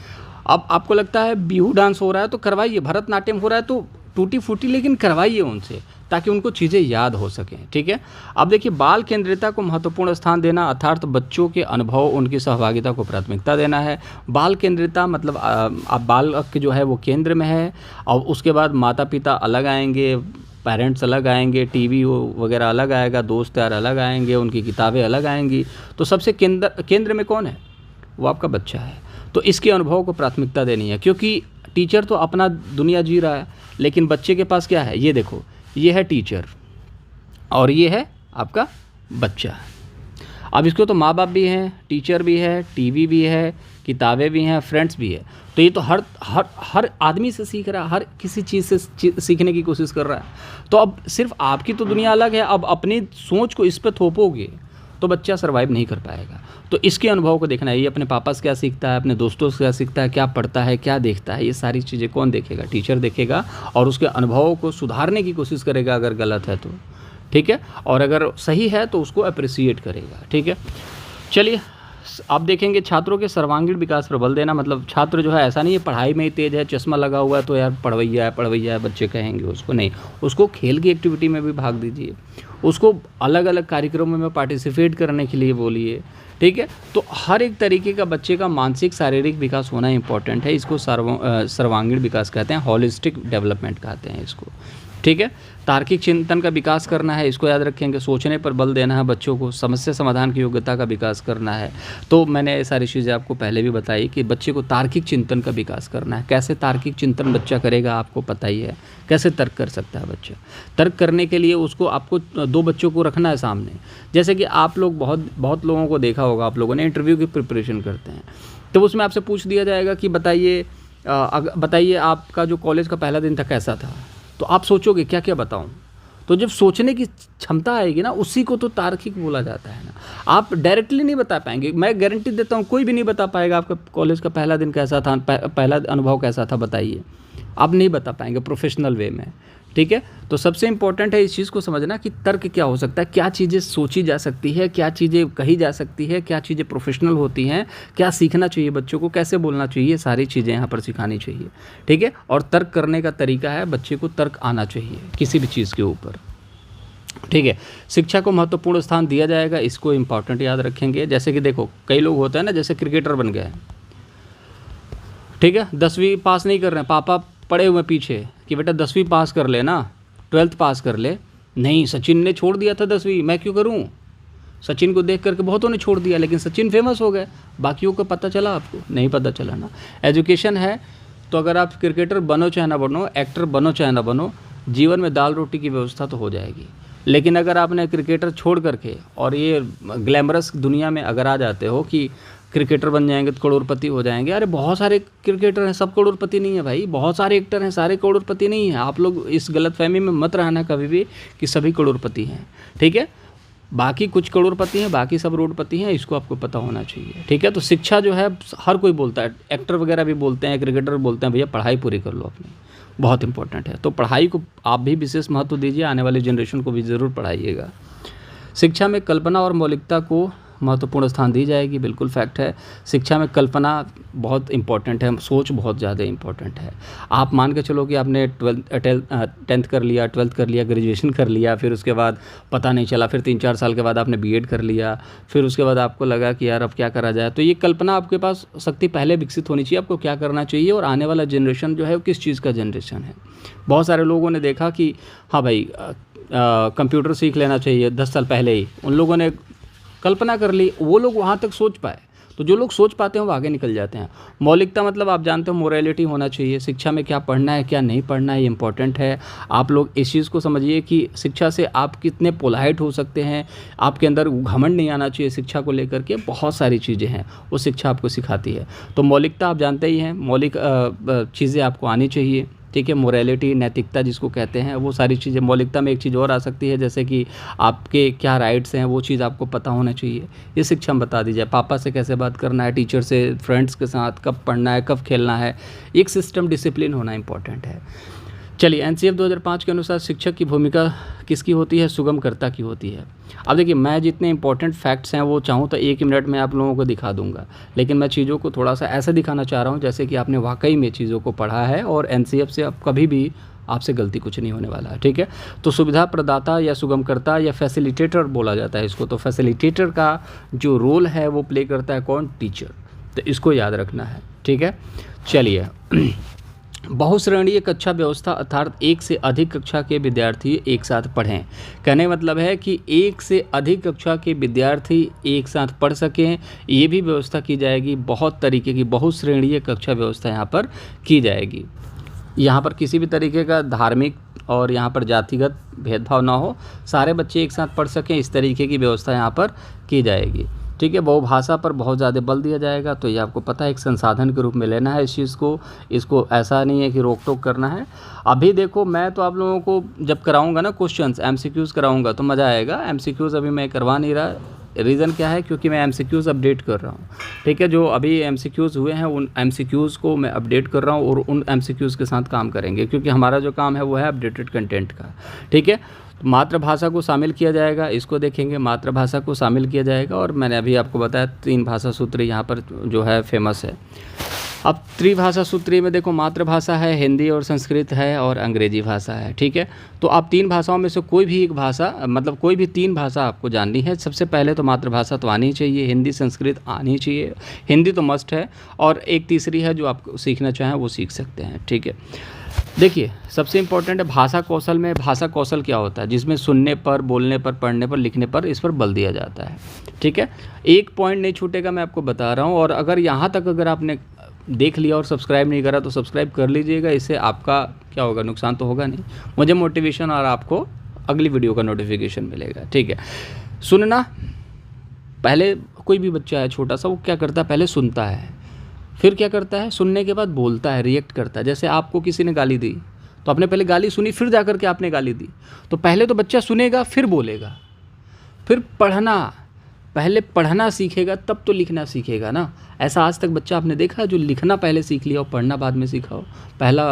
Speaker 1: अब आपको लगता है बिहू डांस हो रहा है तो करवाइए, भरतनाट्यम हो रहा है तो टूटी फूटी लेकिन करवाइए उनसे, ताकि उनको चीज़ें याद हो सकें, ठीक है। अब देखिए, बाल केंद्रिता को महत्वपूर्ण स्थान देना, अर्थात बच्चों के अनुभव, उनकी सहभागिता को प्राथमिकता देना है। बाल केंद्रिता मतलब आप बालक जो है वो केंद्र में है, और उसके बाद माता पिता अलग आएंगे, पेरेंट्स अलग आएंगे, टीवी वगैरह अलग आएगा, दोस्त यार अलग आएंगे, उनकी किताबें अलग आएंगी, तो सबसे केंद्र में कौन है, वो आपका बच्चा है। तो इसके अनुभव को प्राथमिकता देनी है, क्योंकि टीचर तो अपना दुनिया जी रहा है, लेकिन बच्चे के पास क्या है, ये देखो, ये है टीचर और ये है आपका बच्चा। अब इसको तो माँ बाप भी हैं, टीचर भी है, टीवी भी है, किताबें भी हैं, फ्रेंड्स भी है, तो ये तो हर आदमी से सीख रहा है, हर किसी चीज़ से सीखने की कोशिश कर रहा है। तो अब सिर्फ आपकी तो दुनिया अलग है, अब अपनी सोच को इस पर थोपोगे तो बच्चा सर्वाइव नहीं कर पाएगा। तो इसके अनुभव को देखना है, ये अपने पापा से क्या सीखता है, अपने दोस्तों से क्या सीखता है, क्या पढ़ता है, क्या देखता है, ये सारी चीज़ें कौन देखेगा, टीचर देखेगा, और उसके अनुभवों को सुधारने की कोशिश करेगा अगर गलत है तो, ठीक है, और अगर सही है तो उसको अप्रिसिएट करेगा, ठीक है। चलिए आप देखेंगे, छात्रों के सर्वांगीण विकास पर बल देना, मतलब छात्र जो है ऐसा नहीं है पढ़ाई में ही तेज है, चश्मा लगा हुआ है तो यार पढ़वैया है बच्चे कहेंगे उसको, नहीं, उसको खेल की एक्टिविटी में भी भाग दीजिए, उसको अलग अलग कार्यक्रमों में पार्टिसिपेट करने के लिए बोलिए, ठीक है। तो हर एक तरीके का बच्चे का मानसिक शारीरिक विकास होना इंपॉर्टेंट है, इसको सर्वांगीण विकास कहते हैं, होलिस्टिक डेवलपमेंट कहते हैं इसको, ठीक है। तार्किक चिंतन का विकास करना है, इसको याद रखेंगे, सोचने पर बल देना है बच्चों को, समस्या समाधान की योग्यता का विकास करना है। तो मैंने ये सारी चीज़ें आपको पहले भी बताई कि बच्चे को तार्किक चिंतन का विकास करना है। कैसे तार्किक चिंतन बच्चा करेगा आपको पता ही है, कैसे तर्क कर सकता है बच्चा। तर्क करने के लिए उसको आपको 2 बच्चों को रखना है सामने, जैसे कि आप लोग बहुत लोगों को देखा होगा, आप लोगों ने इंटरव्यू की प्रिपरेशन करते हैं, तो उसमें आपसे पूछ दिया जाएगा कि बताइए आपका जो कॉलेज का पहला दिन था कैसा था, तो आप सोचोगे क्या क्या बताऊं, तो जब सोचने की क्षमता आएगी ना, उसी को तो तार्किक बोला जाता है ना। आप डायरेक्टली नहीं बता पाएंगे, मैं गारंटी देता हूं कोई भी नहीं बता पाएगा आपका कॉलेज का पहला दिन कैसा था, पहला अनुभव कैसा था, बताइए, आप नहीं बता पाएंगे प्रोफेशनल वे में, ठीक है। तो सबसे इंपॉर्टेंट है इस चीज़ को समझना कि तर्क क्या हो सकता है, क्या चीज़ें सोची जा सकती है, क्या चीज़ें कही जा सकती है, क्या चीज़ें प्रोफेशनल होती हैं, क्या सीखना चाहिए बच्चों को, कैसे बोलना चाहिए, सारी चीज़ें यहाँ पर सिखानी चाहिए, ठीक है। और तर्क करने का तरीका है, बच्चे को तर्क आना चाहिए किसी भी चीज़ के ऊपर, ठीक है। शिक्षा को महत्वपूर्ण स्थान दिया जाएगा, इसको इम्पॉर्टेंट याद रखेंगे। जैसे कि देखो कई लोग होते हैं ना, जैसे क्रिकेटर बन गए, ठीक है, 10वीं पास नहीं कर रहे हैं, पापा पड़े हुए पीछे कि बेटा 10वीं पास कर ले ना, 12th पास कर ले। नहीं, सचिन ने छोड़ दिया था 10वीं, मैं क्यों करूं? सचिन को देख करके बहुतों ने छोड़ दिया, लेकिन सचिन फेमस हो गए, बाकियों को पता चला, आपको नहीं पता चला ना। एजुकेशन है तो अगर आप क्रिकेटर बनो चाहे ना बनो, एक्टर बनो चाहे ना बनो, जीवन में दाल रोटी की व्यवस्था तो हो जाएगी। लेकिन अगर आपने क्रिकेटर छोड़ करके और ये ग्लैमरस दुनिया में अगर आ जाते हो कि क्रिकेटर बन जाएंगे तो करोड़पति हो जाएंगे, अरे बहुत सारे क्रिकेटर हैं, सब करोड़पति नहीं है भाई, बहुत सारे एक्टर हैं, सारे करोड़पति नहीं हैं। आप लोग इस गलतफहमी में मत रहना कभी भी कि सभी करोड़पति हैं, ठीक है। बाकी कुछ करोड़पति हैं, बाकी सब रोडपति हैं, इसको आपको पता होना चाहिए, ठीक है। तो शिक्षा जो है हर कोई बोलता है, एक्टर वगैरह भी बोलते हैं, क्रिकेटर बोलते हैं, भैया पढ़ाई पूरी कर लो अपनी, बहुत इंपॉर्टेंट है। तो पढ़ाई को आप भी विशेष महत्व दीजिए, आने वाली जनरेशन को भी ज़रूर पढ़ाइएगा। शिक्षा में कल्पना और मौलिकता को महत्वपूर्ण स्थान दी जाएगी, बिल्कुल फैक्ट है। शिक्षा में कल्पना बहुत इंपॉर्टेंट है, सोच बहुत ज़्यादा इंपॉर्टेंट है। आप मान के चलो कि आपने 10th कर लिया, 12th कर लिया, ग्रेजुएशन कर लिया, फिर उसके बाद पता नहीं चला, फिर 3-4 साल के बाद आपने बीएड कर लिया, फिर उसके बाद आपको लगा कि यार अब क्या करा जाए। तो ये कल्पना आपके पास शक्ति पहले विकसित होनी चाहिए, आपको क्या करना चाहिए और आने वाला जनरेशन जो है वो किस चीज़ का जनरेशन है। बहुत सारे लोगों ने देखा कि हाँ भाई कंप्यूटर सीख लेना चाहिए 10 साल पहले ही, उन लोगों ने कल्पना कर ली, वो लोग वहाँ तक सोच पाए। तो जो लोग सोच पाते हैं वो आगे निकल जाते हैं। मौलिकता मतलब आप जानते हो मोरालिटी होना चाहिए, शिक्षा में क्या पढ़ना है क्या नहीं पढ़ना है, ये इंपॉर्टेंट है। आप लोग इस चीज़ को समझिए कि शिक्षा से आप कितने पोलाइट हो सकते हैं, आपके अंदर घमंड नहीं आना चाहिए शिक्षा को लेकर के, बहुत सारी चीज़ें हैं वो शिक्षा आपको सिखाती है। तो मौलिकता आप जानते ही हैं, मौलिक चीज़ें आपको आनी चाहिए, ठीक है। मोरालिटी, नैतिकता जिसको कहते हैं, वो सारी चीज़ें। मौलिकता में एक चीज़ और आ सकती है, जैसे कि आपके क्या राइट्स हैं, वो चीज़ आपको पता होना चाहिए, ये शिक्षा में बता दी जाए। पापा से कैसे बात करना है, टीचर से, फ्रेंड्स के साथ कब पढ़ना है, कब खेलना है, एक सिस्टम डिसिप्लिन होना इंपॉर्टेंट है। चलिए, एनसीएफ 2005 के अनुसार शिक्षक की भूमिका किसकी होती है? सुगमकर्ता की होती है। अब देखिए, मैं जितने इंपॉर्टेंट फैक्ट्स हैं वो चाहूँ तो 1 मिनट में आप लोगों को दिखा दूंगा, लेकिन मैं चीज़ों को थोड़ा सा ऐसा दिखाना चाह रहा हूँ जैसे कि आपने वाकई में चीज़ों को पढ़ा है और एनसीएफ से अब कभी भी आपसे गलती कुछ नहीं होने वाला है, ठीक है। तो सुविधा प्रदाता या सुगमकर्ता या फैसिलिटेटर बोला जाता है इसको। तो फैसिलिटेटर का जो रोल है वो प्ले करता है कौन? टीचर। तो इसको याद रखना है, ठीक है। चलिए, बहुश्रेणीय कक्षा व्यवस्था अर्थात एक से अधिक कक्षा के विद्यार्थी एक साथ पढ़ें। कहने का मतलब है कि एक से अधिक कक्षा के विद्यार्थी एक साथ पढ़ सकें, ये भी व्यवस्था की जाएगी। बहुत तरीके की बहुश्रेणीय कक्षा व्यवस्था यहाँ पर की जाएगी। यहाँ पर किसी भी तरीके का धार्मिक और यहाँ पर जातिगत भेदभाव ना हो, सारे बच्चे एक साथ पढ़ सकें, इस तरीके की व्यवस्था यहाँ पर की जाएगी, ठीक है। बहुभाषा पर बहुत ज़्यादा बल दिया जाएगा, तो ये आपको पता है एक संसाधन के रूप में लेना है इस चीज़ को, इसको ऐसा नहीं है कि रोक टोक करना है। अभी देखो, मैं तो आप लोगों को जब कराऊंगा ना क्वेश्चंस, एमसीक्यूज़ कराऊंगा तो मज़ा आएगा। एमसीक्यूज़ अभी मैं करवा नहीं रहा, रीज़न क्या है? क्योंकि मैं एमसीक्यूज़ अपडेट कर रहा हूँ, ठीक है। जो अभी एमसीक्यूज़ हुए हैं उन एमसीक्यूज़ को मैं अपडेट कर रहा हूँ और उन एमसीक्यूज़ के साथ काम करेंगे, क्योंकि हमारा जो काम है वो है अपडेटेड कंटेंट का, ठीक है। मातृभाषा को शामिल किया जाएगा, इसको देखेंगे, मातृभाषा को शामिल किया जाएगा। और मैंने अभी आपको बताया 3 भाषा सूत्री यहाँ पर जो है फेमस है। अब त्रिभाषा सूत्री में देखो, मातृभाषा है, हिंदी और संस्कृत है और अंग्रेजी भाषा है, ठीक है। तो आप 3 भाषाओं में से कोई भी एक भाषा, मतलब कोई भी 3 भाषा आपको जाननी है। सबसे पहले तो मातृभाषा तो आनी चाहिए, हिंदी संस्कृत आनी चाहिए, हिंदी तो मस्ट है, और एक तीसरी है जो आप सीखना चाहें वो सीख सकते हैं, ठीक है। देखिए, सबसे इम्पोर्टेंट है भाषा कौशल में। भाषा कौशल क्या होता है? जिसमें सुनने पर, बोलने पर, पढ़ने पर, लिखने पर, इस पर बल दिया जाता है, ठीक है। एक पॉइंट नहीं छूटेगा, मैं आपको बता रहा हूँ। और अगर यहाँ तक अगर आपने देख लिया और सब्सक्राइब नहीं करा तो सब्सक्राइब कर लीजिएगा, इससे आपका क्या होगा? नुकसान तो होगा नहीं, मुझे मोटिवेशन और आपको अगली वीडियो का नोटिफिकेशन मिलेगा, ठीक है। सुनना, पहले कोई भी बच्चा है छोटा सा, वो क्या करता है? पहले सुनता है, फिर क्या करता है? सुनने के बाद बोलता है, रिएक्ट करता है। जैसे आपको किसी ने गाली दी तो आपने पहले गाली सुनी, फिर जाकर के आपने गाली दी। तो पहले तो बच्चा सुनेगा, फिर बोलेगा। फिर पढ़ना, पहले पढ़ना सीखेगा तब तो लिखना सीखेगा ना। ऐसा आज तक बच्चा आपने देखा जो लिखना पहले सीख लिया और पढ़ना बाद में सीखा हो? पहला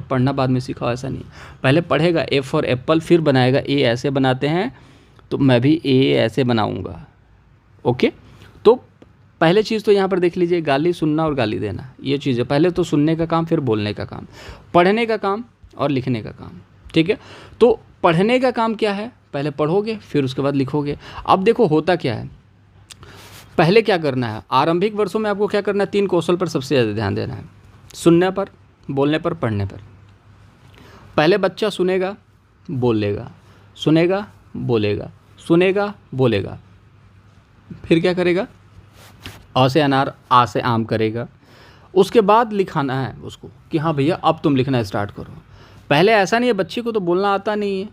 Speaker 1: पढ़ना बाद में सीखा हो, ऐसा नहीं। पहले पढ़ेगा, ए फॉर एप्पल, फिर बनाएगा ए ऐसे बनाते हैं तो मैं भी ए ऐसे बनाऊँगा, ओके। तो पहले चीज़ तो यहाँ पर देख लीजिए, गाली सुनना और गाली देना, ये चीज़ है। पहले तो सुनने का काम, फिर बोलने का काम, पढ़ने का काम और लिखने का काम, ठीक है। तो पढ़ने का काम क्या है? पहले पढ़ोगे फिर उसके बाद लिखोगे। अब देखो होता क्या है, पहले क्या करना है, आरंभिक वर्षों में आपको क्या करना है, 3 कौशल पर सबसे ज़्यादा ध्यान देना है, सुनने पर, बोलने पर, पढ़ने पर। पहले बच्चा सुनेगा, बोलेगा, सुनेगा, बोलेगा, सुनेगा, बोलेगा, फिर क्या करेगा, अ से अनार, आ से आम करेगा। उसके बाद लिखाना है उसको कि हाँ भैया अब तुम लिखना स्टार्ट करो। पहले ऐसा नहीं है, बच्चे को तो बोलना आता नहीं है,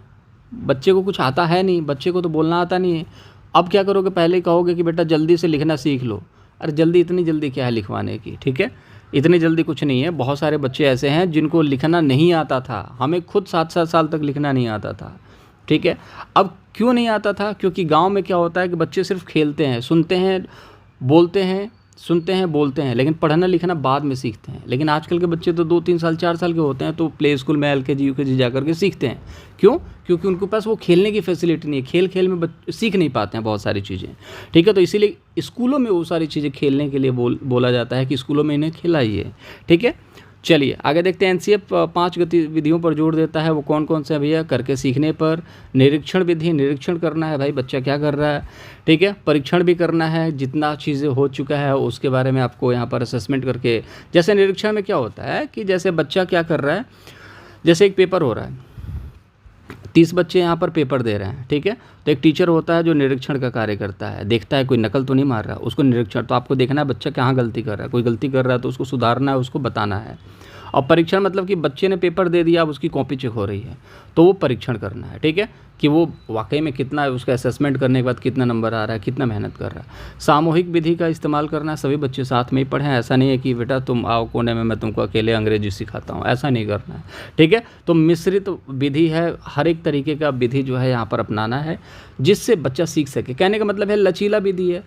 Speaker 1: बच्चे को कुछ आता है नहीं, बच्चे को तो बोलना आता नहीं है। अब क्या करोगे, पहले कहोगे कि बेटा जल्दी से लिखना सीख लो। अरे जल्दी, इतनी जल्दी क्या है लिखवाने की, ठीक है, इतनी जल्दी कुछ नहीं है। बहुत सारे बच्चे ऐसे हैं जिनको लिखना नहीं आता था, हमें खुद 7-7 साल तक लिखना नहीं आता था, ठीक है। अब क्यों नहीं आता था, क्योंकि गांव में क्या होता है कि बच्चे सिर्फ खेलते हैं, सुनते हैं, बोलते हैं, सुनते हैं, बोलते हैं, लेकिन पढ़ना लिखना बाद में सीखते हैं। लेकिन आजकल के बच्चे तो 2-3 साल 4 साल के होते हैं तो प्ले स्कूल में LKG UKG जा करके सीखते हैं। क्यों? क्योंकि उनके पास वो खेलने की फैसिलिटी नहीं है, खेल खेल में सीख नहीं पाते हैं बहुत सारी चीज़ें, ठीक है। तो इसीलिए स्कूलों में वो सारी चीज़ें खेलने के लिए बोला जाता है कि स्कूलों में इन्हें खिलाइए, ठीक है। चलिए आगे देखते हैं। NCF 5 गतिविधियों पर जोर देता है, वो कौन कौन से हैं भैया, करके सीखने पर, निरीक्षण विधि, निरीक्षण करना है भाई बच्चा क्या कर रहा है, ठीक है। परीक्षण भी करना है, जितना चीज़ें हो चुका है उसके बारे में आपको यहाँ पर असेसमेंट करके, जैसे निरीक्षण में क्या होता है कि जैसे बच्चा क्या कर रहा है, जैसे एक पेपर हो रहा है, 30 बच्चे यहाँ पर पेपर दे रहे हैं, ठीक है। तो एक टीचर होता है जो निरीक्षण का कार्य करता है, देखता है कोई नकल तो नहीं मार रहा, उसको निरीक्षण, तो आपको देखना है बच्चा कहाँ गलती कर रहा है, कोई गलती कर रहा है तो उसको सुधारना है, उसको बताना है। और परीक्षण मतलब कि बच्चे ने पेपर दे दिया, अब उसकी कॉपी चेक हो रही है, तो वो परीक्षण करना है, ठीक है, कि वो वाकई में कितना है, उसका असेसमेंट करने के बाद कितना नंबर आ रहा है, कितना मेहनत कर रहा है। सामूहिक विधि का इस्तेमाल करना है, सभी बच्चे साथ में ही पढ़ें, ऐसा नहीं है कि बेटा तुम आओ कोने में मैं तुमको अकेले अंग्रेजी सिखाता हूँ, ऐसा नहीं करना है, ठीक है। तो मिश्रित विधि है, हर एक तरीके का विधि जो है यहाँ पर अपनाना है जिससे बच्चा सीख सके। कहने का मतलब है लचीला विधि है,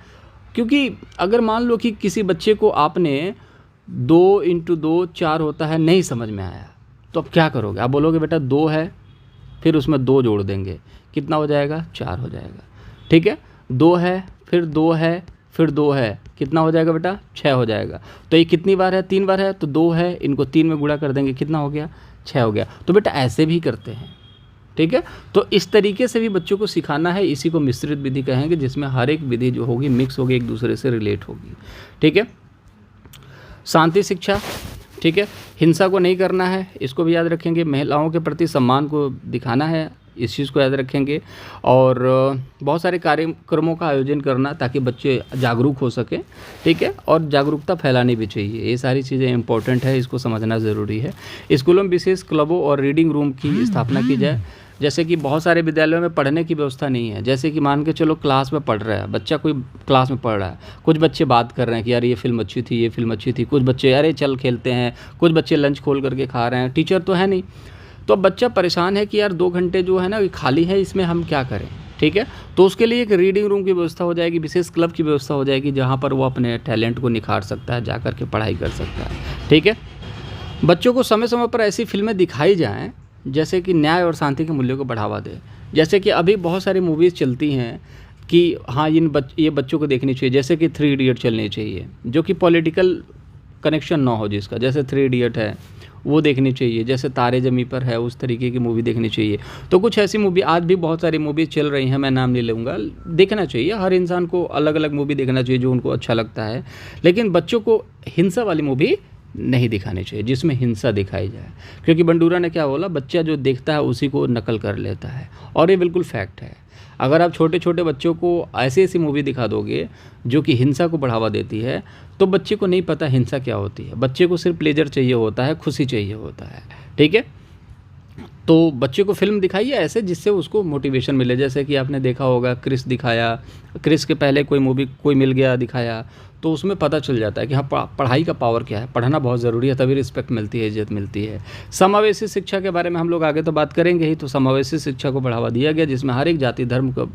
Speaker 1: क्योंकि अगर मान लो कि किसी बच्चे को आपने 2 × 2 4 होता है नहीं समझ में आया, तो अब क्या करोगे, आप बोलोगे बेटा 2 है, फिर उसमें 2 जोड़ देंगे, कितना हो जाएगा, 4 हो जाएगा, ठीक है। 2 है, फिर 2 है, फिर 2 है, कितना हो जाएगा बेटा, 6 हो जाएगा। तो ये कितनी बार है, 3 बार है, तो 2 है, इनको 3 में गुणा कर देंगे, कितना हो गया, 6 हो गया। तो बेटा ऐसे भी करते हैं, ठीक है। तो इस तरीके से भी बच्चों को सिखाना है, इसी को मिश्रित विधि कहेंगे, जिसमें हर एक विधि जो होगी मिक्स होगी, एक दूसरे से रिलेट होगी, ठीक है। शांति शिक्षा, ठीक है, हिंसा को नहीं करना है, इसको भी याद रखेंगे। महिलाओं के प्रति सम्मान को दिखाना है, इस चीज़ को याद रखेंगे। और बहुत सारे कार्यक्रमों का आयोजन करना ताकि बच्चे जागरूक हो सकें, ठीक है, और जागरूकता फैलानी भी चाहिए। ये सारी चीज़ें इंपॉर्टेंट है, इसको समझना ज़रूरी है। स्कूलों में विशेष क्लबों और रीडिंग रूम की स्थापना की जाए। जैसे कि बहुत सारे विद्यालयों में पढ़ने की व्यवस्था नहीं है, जैसे कि मान के चलो क्लास में पढ़ रहा है बच्चा, कोई क्लास में पढ़ रहा है, कुछ बच्चे बात कर रहे हैं कि यार ये फिल्म अच्छी थी, ये फिल्म अच्छी थी, कुछ बच्चे अरे चल खेलते हैं, कुछ बच्चे लंच खोल करके खा रहे हैं, टीचर तो है नहीं। तो अब बच्चा परेशान है कि यार 2 घंटे जो है ना खाली है, इसमें हम क्या करें, ठीक है। तो उसके लिए एक रीडिंग रूम की व्यवस्था हो जाएगी, विशेष क्लब की व्यवस्था हो जाएगी, जहाँ पर वो अपने टैलेंट को निखार सकता है, जा कर के पढ़ाई कर सकता है, ठीक है। बच्चों को समय समय पर ऐसी फिल्में दिखाई जाएँ जैसे कि न्याय और शांति के मूल्यों को बढ़ावा दे। जैसे कि अभी बहुत सारी मूवीज़ चलती हैं कि हाँ ये बच्चों को देखनी चाहिए, जैसे कि 3 इडियट चलनी चाहिए, जो कि पॉलिटिकल कनेक्शन ना हो जिसका, जैसे 3 इडियट है वो देखनी चाहिए, जैसे तारे ज़मीं पर है उस तरीके की मूवी देखनी चाहिए। तो कुछ ऐसी मूवी, आज भी बहुत सारी मूवीज़ चल रही हैं, मैं नाम नहीं लूँगा, देखना चाहिए। हर इंसान को अलग अलग मूवी देखना चाहिए जो उनको अच्छा लगता है, लेकिन बच्चों को हिंसा वाली मूवी नहीं दिखानी चाहिए जिसमें हिंसा दिखाई जाए, क्योंकि बंडूरा ने क्या बोला, बच्चा जो देखता है उसी को नकल कर लेता है, और ये बिल्कुल फैक्ट है। अगर आप छोटे छोटे बच्चों को ऐसी मूवी दिखा दोगे जो कि हिंसा को बढ़ावा देती है, तो बच्चे को नहीं पता हिंसा क्या होती है, बच्चे को सिर्फ प्लेजर चाहिए होता है, खुशी चाहिए होता है, ठीक है। तो बच्चे को फिल्म दिखाइए ऐसे जिससे उसको मोटिवेशन मिले, जैसे कि आपने देखा होगा क्रिस दिखाया, क्रिस के पहले कोई मूवी कोई मिल गया दिखाया, तो उसमें पता चल जाता है कि हाँ पढ़ाई का पावर क्या है, पढ़ना बहुत ज़रूरी है, तभी रिस्पेक्ट मिलती है, इज्जत मिलती है। समावेशी शिक्षा के बारे में हम लोग आगे तो बात करेंगे ही। तो समावेशी शिक्षा को बढ़ावा दिया गया, जिसमें हर एक जाति धर्म का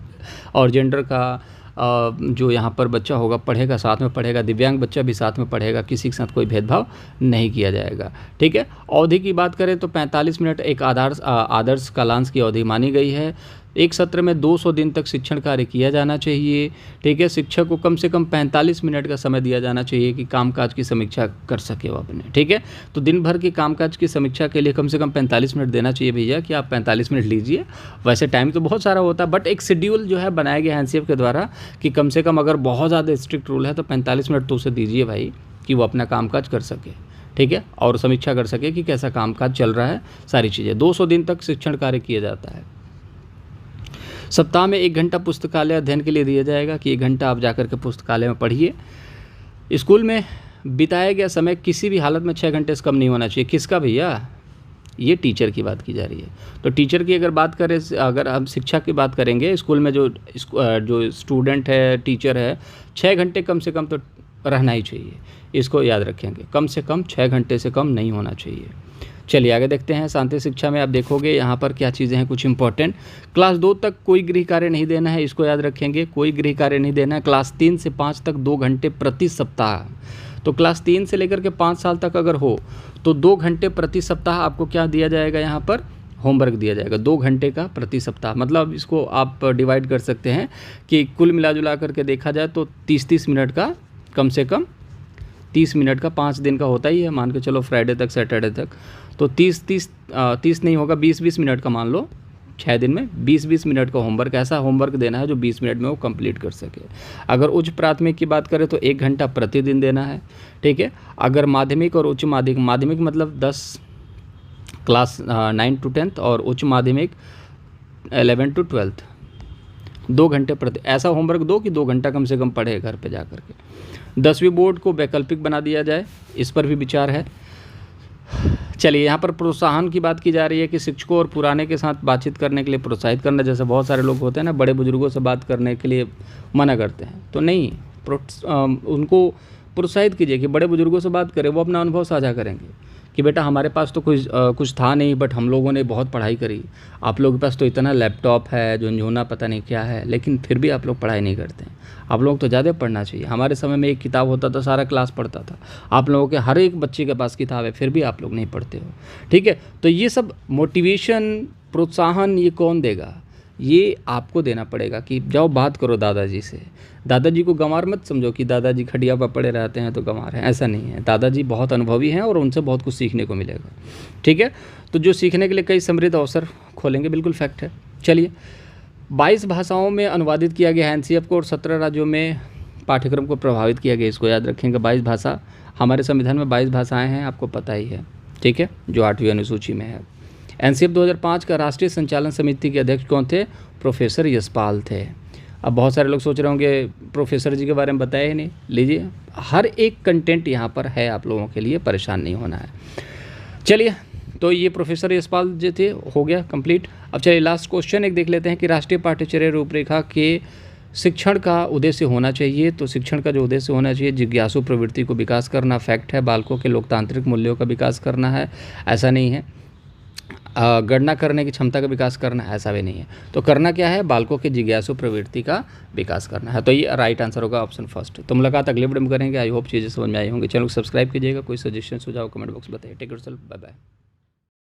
Speaker 1: और जेंडर का जो यहाँ पर बच्चा होगा पढ़ेगा, साथ में पढ़ेगा, दिव्यांग बच्चा भी साथ में पढ़ेगा, किसी के साथ कोई भेदभाव नहीं किया जाएगा, ठीक है। अवधि की बात करें तो 45 मिनट एक आदर्श कालांश की अवधि मानी गई है। एक सत्र में 200 दिन तक शिक्षण कार्य किया जाना चाहिए। ठीक है, शिक्षक को कम से कम 45 मिनट का समय दिया जाना चाहिए कि कामकाज की समीक्षा कर सके वो अपने। ठीक है, तो दिन भर की कामकाज की समीक्षा के लिए कम से कम 45 मिनट देना चाहिए भैया, कि आप 45 मिनट लीजिए। वैसे टाइम तो बहुत सारा होता है, बट एक शेड्यूल जो है बनाया गया है एनसीएफ के द्वारा कि कम से कम अगर बहुत ज़्यादा स्ट्रिक्ट रूल है तो 45 मिनट तो उसे दीजिए भाई, कि वो अपना कामकाज कर सके। ठीक है, और समीक्षा कर सके कि कैसा कामकाज चल रहा है, सारी चीज़ें। 200 दिन तक शिक्षण कार्य किया जाता है। सप्ताह में 1 घंटा पुस्तकालय अध्ययन के लिए दिया जाएगा, कि 1 घंटा आप जाकर के पुस्तकालय में पढ़िए। स्कूल में बिताया गया समय किसी भी हालत में 6 घंटे से कम नहीं होना चाहिए। किसका भैया? ये टीचर की बात की जा रही है। तो टीचर की अगर बात करें, अगर हम शिक्षा की बात करेंगे, स्कूल में जो स्टूडेंट है, टीचर है, 6 घंटे कम से कम तो रहना ही चाहिए। इसको याद रखेंगे, कम से कम 6 घंटे से कम नहीं होना चाहिए। चलिए आगे देखते हैं। शांति शिक्षा में आप देखोगे यहाँ पर क्या चीज़ें हैं कुछ इंपॉर्टेंट। क्लास 2 तक कोई गृह कार्य नहीं देना है, इसको याद रखेंगे, कोई गृह कार्य नहीं देना है। क्लास 3 से 5 तक 2 घंटे प्रति सप्ताह। तो क्लास 3 से लेकर के 5 साल तक अगर हो तो 2 घंटे प्रति सप्ताह आपको क्या दिया जाएगा, यहाँ पर होमवर्क दिया जाएगा। 2 घंटे का प्रति सप्ताह, मतलब इसको आप डिवाइड कर सकते हैं कि कुल मिला जुला करके देखा जाए तो 30-30 मिनट का, कम से कम 30 मिनट का 5 दिन का होता ही है, मान के चलो फ्राइडे तक, सैटरडे तक। तो 30 नहीं होगा, 20-20 मिनट का मान लो, 6 दिन में 20-20 मिनट का होमवर्क, ऐसा होमवर्क देना है जो 20 मिनट में वो कंप्लीट कर सके। अगर उच्च प्राथमिक की बात करें तो 1 घंटा प्रतिदिन देना है। ठीक है, अगर माध्यमिक और उच्च माध्यमिक, माध्यमिक मतलब 10 क्लास 9 to 10th और उच्च माध्यमिक 11 to 12th, 2 घंटे प्रति, ऐसा होमवर्क दो कि 2 घंटा कम से कम पढ़े घर पे जा कर के। 10वीं बोर्ड को वैकल्पिक बना दिया जाए, इस पर भी विचार है। चलिए यहाँ पर प्रोत्साहन की बात की जा रही है कि शिक्षकों और पुराने के साथ बातचीत करने के लिए प्रोत्साहित करना। जैसे बहुत सारे लोग होते हैं ना, बड़े बुजुर्गों से बात करने के लिए मना करते हैं, तो नहीं, उनको प्रोत्साहित कीजिए कि बड़े बुजुर्गों से बात करें, वो अपना अनुभव साझा करेंगे कि बेटा हमारे पास तो कुछ था नहीं, बट हम लोगों ने बहुत पढ़ाई करी। आप लोगों के पास तो इतना लैपटॉप है, झुनझुना पता नहीं क्या है, लेकिन फिर भी आप लोग पढ़ाई नहीं करते हैं। आप लोग तो ज़्यादा पढ़ना चाहिए। हमारे समय में एक किताब होता था, सारा क्लास पढ़ता था। आप लोगों के हर एक बच्चे के पास किताब है, फिर भी आप लोग नहीं पढ़ते हो। ठीक है, तो ये सब मोटिवेशन, प्रोत्साहन ये कौन देगा? ये आपको देना पड़ेगा कि जाओ बात करो दादाजी से। दादाजी को गंवार मत समझो कि दादाजी खटिया पर पड़े रहते हैं तो गंवार हैं, ऐसा नहीं है। दादाजी बहुत अनुभवी हैं और उनसे बहुत कुछ सीखने को मिलेगा। ठीक है, तो जो सीखने के लिए कई समृद्ध अवसर खोलेंगे, बिल्कुल फैक्ट है। चलिए, 22 भाषाओं में अनुवादित किया गया है एनसीएफ को और 17 राज्यों में पाठ्यक्रम को प्रभावित किया गया, इसको याद रखेंगे। 22 भाषा, हमारे संविधान में 22 भाषाएँ हैं, आपको पता ही है। ठीक है, जो 8वीं अनुसूची में है। एनसीएफ 2005 का राष्ट्रीय संचालन समिति के अध्यक्ष कौन थे? प्रोफेसर यशपाल थे। अब बहुत सारे लोग सोच रहे होंगे प्रोफेसर जी के बारे में बताया ही नहीं। लीजिए, हर एक कंटेंट यहाँ पर है आप लोगों के लिए, परेशान नहीं होना है। चलिए, तो ये प्रोफेसर यशपाल जी थे, हो गया कंप्लीट। अब चलिए लास्ट क्वेश्चन एक देख लेते हैं कि राष्ट्रीय पाठ्यचर्या रूपरेखा के शिक्षण का उद्देश्य होना चाहिए। तो शिक्षण का जो उद्देश्य होना चाहिए, जिज्ञासु प्रवृत्ति को विकास करना, फैक्ट है। बालकों के लोकतांत्रिक मूल्यों का विकास करना है, ऐसा नहीं है। गणना करने की क्षमता का विकास करना, ऐसा भी नहीं है। तो करना क्या है? बालकों के जिज्ञासु प्रवृत्ति का विकास करना है। तो ये राइट आंसर होगा, ऑप्शन फर्स्ट। तो मुलाकात अगले वीडियो में करेंगे। आई होप चीज़ें समझ में आई होंगी। चैनल को सब्सक्राइब कीजिएगा। कोई सजेशन सुझाव कमेंट बॉक्स बताइए। Take care, bye bye.